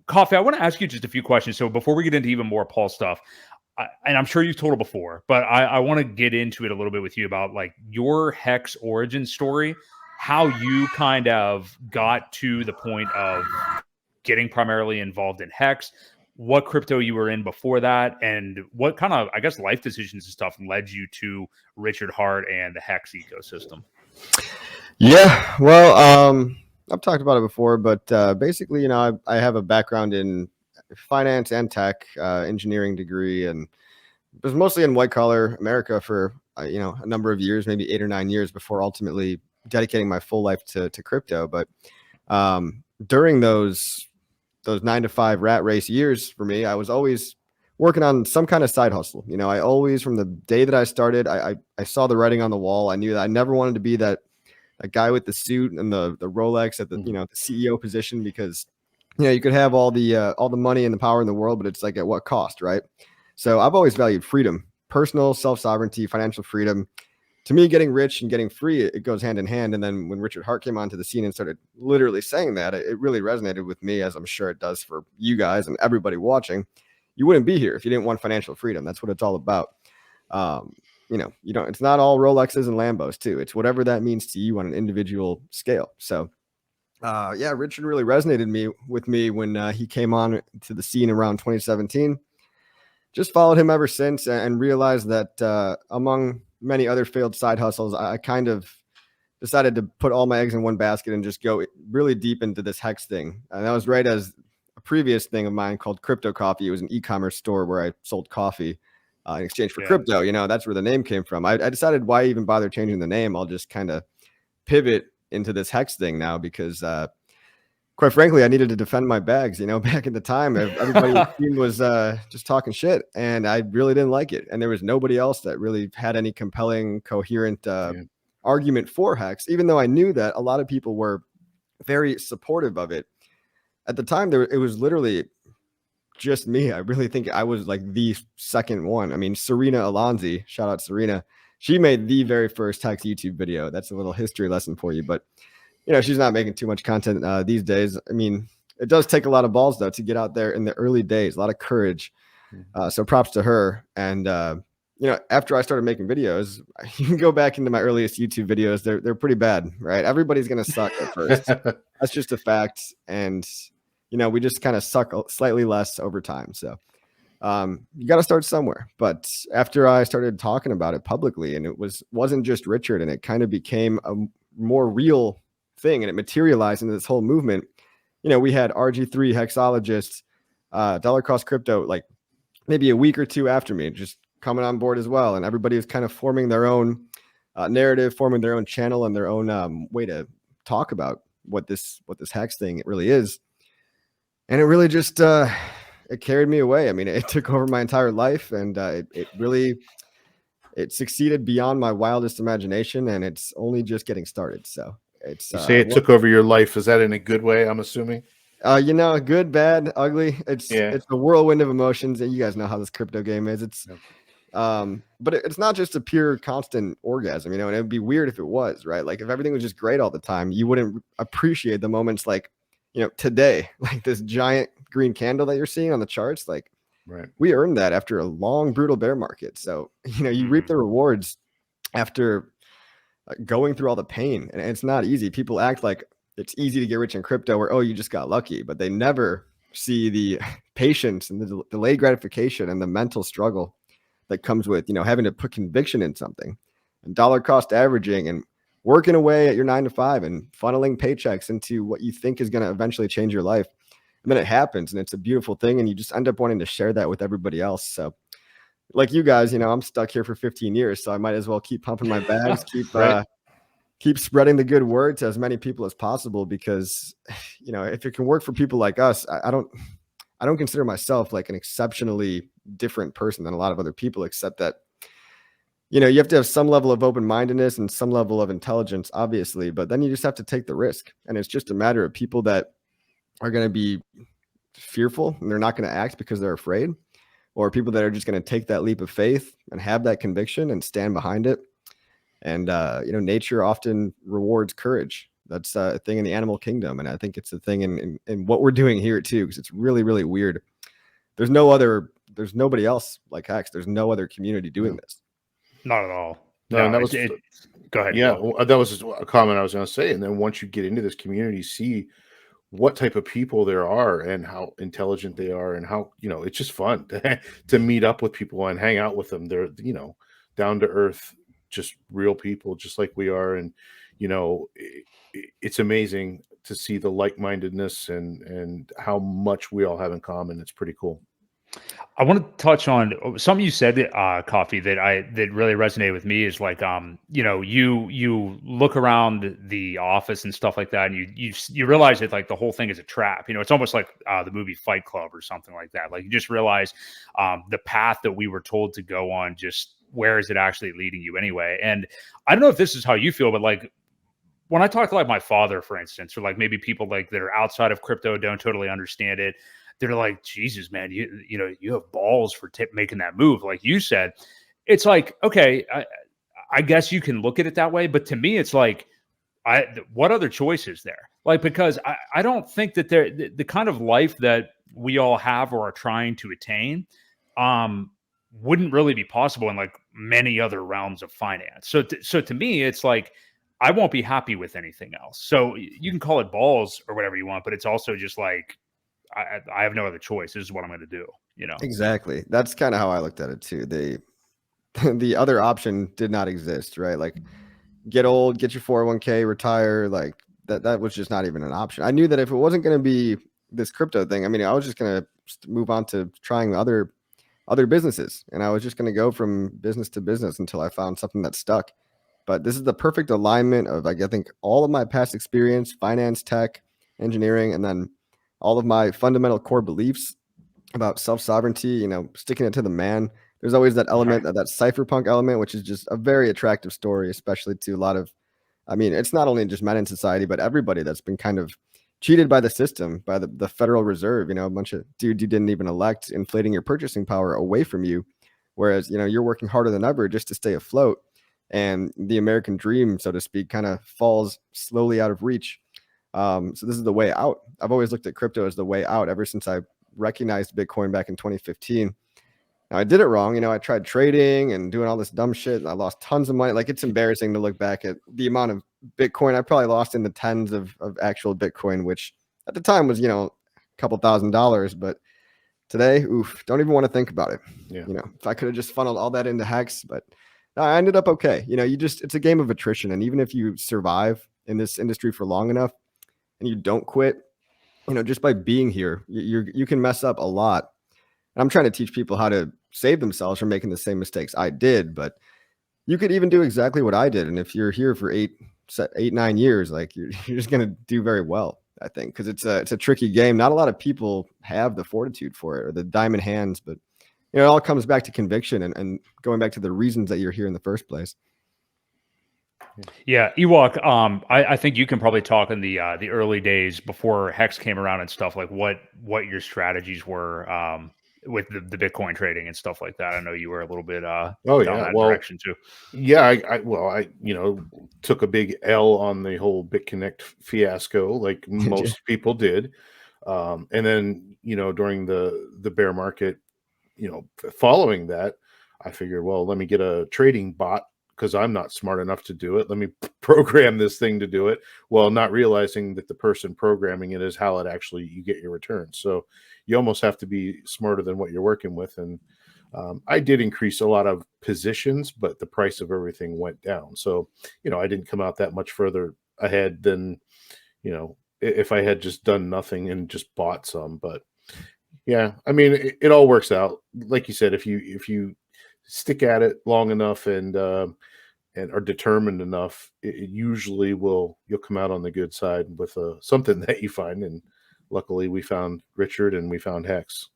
Coffee, I want to ask you just a few questions. So before we get into even more Paul stuff, and I'm sure you've told it before, but I want to get into it a little bit with you about like your Hex origin story, how you kind of got to the point of getting primarily involved in Hex, what crypto you were in before that, and what kind of, I guess, life decisions and stuff led you to Richard Hart and the Hex ecosystem. Yeah, well, I've talked about it before, but basically, I have a background in finance and tech, engineering degree, and it was mostly in white collar America for a number of years, maybe 8 or 9 years before ultimately dedicating my full life to crypto. But during those 9 to 5 rat race years for me, I was always working on some kind of side hustle. I always, from the day that I started, I saw the writing on the wall. I knew that I never wanted to be that guy with the suit and the Rolex at the the CEO position, because you could have all the money and the power in the world, but it's like, at what cost, right? So I've always valued freedom, personal self-sovereignty, financial freedom. To me, getting rich and getting free, it goes hand in hand. And then when Richard Hart came onto the scene and started literally saying that, it really resonated with me, as I'm sure it does for you guys and everybody watching. You wouldn't be here if you didn't want financial freedom. That's what it's all about. It's not all Rolexes and Lambos too. It's whatever that means to you on an individual scale. So Richard really resonated with me when he came on to the scene around 2017. Just followed him ever since, and realized that among many other failed side hustles, I kind of decided to put all my eggs in one basket and just go really deep into this Hex thing. And that was right as a previous thing of mine called Crypto Coffee. It was an e-commerce store where I sold coffee in exchange for crypto. That's where the name came from. I decided, why even bother changing the name? I'll just kind of pivot into this Hex thing now, because quite frankly, I needed to defend my bags. Back at the time, everybody was just talking shit, and I really didn't like it. And there was nobody else that really had any compelling, coherent argument for Hex, even though I knew that a lot of people were very supportive of it. At the time, it was literally just me. I really think I was like the second one. I mean, Serena Alonzi, shout out Serena, she made the very first Hex YouTube video. That's a little history lesson for you, but she's not making too much content these days. I mean, it does take a lot of balls, though, to get out there in the early days, a lot of courage. So props to her. And, after I started making videos, you can go back into my earliest YouTube videos. They're pretty bad, right? Everybody's going to suck at first. That's just a fact. And, we just kind of suck slightly less over time. So you got to start somewhere. But after I started talking about it publicly, and it wasn't just Richard, and it kind of became a more real thing, and it materialized into this whole movement. We had RG3 hexologists, dollar cost crypto, like maybe a week or two after me, just coming on board as well. And everybody was kind of forming their own narrative, forming their own channel and their own way to talk about what this Hex thing it really is. And it really just it carried me away. I mean, it took over my entire life, and it succeeded beyond my wildest imagination, and it's only just getting started. So it's you say it took over your life. Is that in a good way? I'm assuming. Good, bad, ugly. It's a whirlwind of emotions, and you guys know how this crypto game is. It's but it's not just a pure constant orgasm, and it would be weird if it was, right? Like, if everything was just great all the time, you wouldn't appreciate the moments like, today, like this giant green candle that you're seeing on the charts. Like, right, we earned that after a long, brutal bear market. So, you reap the rewards after going through all the pain, and it's not easy. People act like it's easy to get rich in crypto, or, oh, you just got lucky, but they never see the patience and the delayed gratification and the mental struggle that comes with, having to put conviction in something, and dollar cost averaging, and working away at your 9 to 5 and funneling paychecks into what you think is going to eventually change your life. And then it happens, and it's a beautiful thing, and you just end up wanting to share that with everybody else. So, like you guys, I'm stuck here for 15 years, so I might as well keep pumping my bags, keep spreading the good word to as many people as possible, because, if it can work for people like us, I don't consider myself like an exceptionally different person than a lot of other people, except that, you have to have some level of open-mindedness and some level of intelligence, obviously, but then you just have to take the risk. And it's just a matter of people that are going to be fearful and they're not going to act because they're afraid, or people that are just going to take that leap of faith and have that conviction and stand behind it. And, nature often rewards courage. That's a thing in the animal kingdom, and I think it's a thing in what we're doing here too, because it's really, really weird. There's nobody else like Hex. There's no other community doing this. Not at all. No, and that it- was it- go ahead. yeah, Will. that was just a comment I was going to say. And then once you get into this community, see what type of people there are and how intelligent they are, and how, you know, it's just fun to meet up with people and hang out with them. They're, you know, down to earth, just real people, just like we are. And, you know, it's amazing to see the like-mindedness and how much we all have in common. It's pretty cool. I want to touch on something you said, Coffee, that really resonated with me is like, you know, you look around the office and stuff like that, and you realize that like the whole thing is a trap. You know, it's almost like the movie Fight Club or something like that. Like you just realize the path that we were told to go on, just where is it actually leading you anyway? And I don't know if this is how you feel, but like when I talk to like my father, for instance, or like maybe people like that are outside of crypto, don't totally understand it. They're like, Jesus, man, you know, you have balls for making that move. Like you said, it's like, okay, I guess you can look at it that way. But to me, it's like, what other choice is there? Like, because I don't think that the kind of life that we all have or are trying to attain wouldn't really be possible in like many other realms of finance. So to me, it's like, I won't be happy with anything else. So you can call it balls or whatever you want, but it's also just like, I have no other choice. This is what I'm going to do, you know? Exactly. That's kind of how I looked at it too. The other option did not exist, right? Like get old, get your 401k, retire. Like that was just not even an option. I knew that if it wasn't going to be this crypto thing, I mean, I was just going to move on to trying other businesses, and I was just going to go from business to business until I found something that stuck. But this is the perfect alignment of like, I think all of my past experience, finance, tech, engineering, and then all of my fundamental core beliefs about self-sovereignty, you know, sticking it to the man. There's always that element, that cypherpunk element, which is just a very attractive story, especially to a lot of, I mean, it's not only just men in society, but everybody that's been kind of cheated by the system, by the Federal Reserve, you know, a bunch of dudes you didn't even elect, inflating your purchasing power away from you. Whereas, you know, you're working harder than ever just to stay afloat. And the American dream, so to speak, kind of falls slowly out of reach. So this is the way out. I've always looked at crypto as the way out ever since I recognized Bitcoin back in 2015. Now I did it wrong. You know, I tried trading and doing all this dumb shit, and I lost tons of money. Like it's embarrassing to look back at the amount of Bitcoin I probably lost in the tens of actual Bitcoin, which at the time was, you know, a couple $1,000. But today, oof, don't even want to think about it. Yeah. You know, if I could have just funneled all that into Hex, but no, I ended up okay. You know, it's a game of attrition. And even if you survive in this industry for long enough and you don't quit, you know, just by being here, you can mess up a lot. And I'm trying to teach people how to save themselves from making the same mistakes I did, but you could even do exactly what I did. And if you're here for 9 years, like you're just going to do very well, I think, because it's a tricky game. Not a lot of people have the fortitude for it or the diamond hands, but you know, it all comes back to conviction and going back to the reasons that you're here in the first place. Yeah, Ewok. I think you can probably talk in the early days before Hex came around and stuff, like what your strategies were with the Bitcoin trading and stuff like that. I know you were a little bit down that direction too. Yeah, I you know, took a big L on the whole BitConnect fiasco, like most people did. And then, you know, during the bear market, you know, following that, I figured, well, let me get a trading bot because I'm not smart enough to do it. Let me program this thing to do it. Well, not realizing that the person programming it is how it actually you get your returns. So you almost have to be smarter than what you're working with. And I did increase a lot of positions, but the price of everything went down. So, you know, I didn't come out that much further ahead than, you know, if I had just done nothing and just bought some. But yeah, I mean, it all works out. Like you said, if you stick at it long enough and are determined enough, it usually you'll come out on the good side with something that you find. And luckily we found Richard and we found Hex.